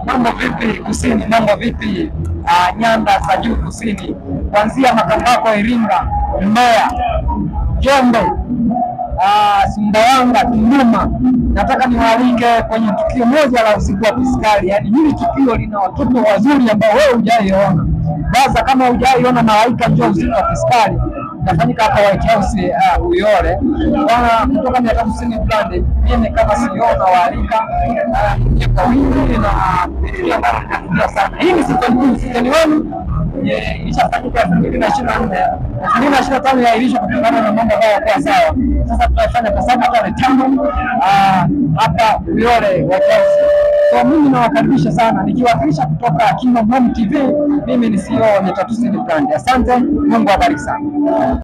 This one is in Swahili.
Mambo vipi kusini, mambo vipi nyanda za juu kusini, kuanzia Makambako, Iringa, Mbeya, Njombe, Sumbawanga, Tunduma. Nataka niwaalike kwenye tukio moja la usiku wa piskali. Yaani hili tukio lina watoto wazuri ambao wewe hujaiona. Basi kama hujaiona Malaika njoo usiku wa piskali, nafanyika hapa White House Uyole. Bwana kutoka 360 brand, mimi kama siona waalika kwa wingi na sana. Hii ni season wenu ilishafanyika 2024. 2025 yailishwa kutokana na mambo haya kwa sawa. Sasa tutafanya kwa sababu hata return hapa Uyole White House. So mimi nawakaribisha sana nikiwakilisha kutoka Kingdom Home TV. Mimi ni CEO wa 360 brand. Asante, Mungu awabariki sana.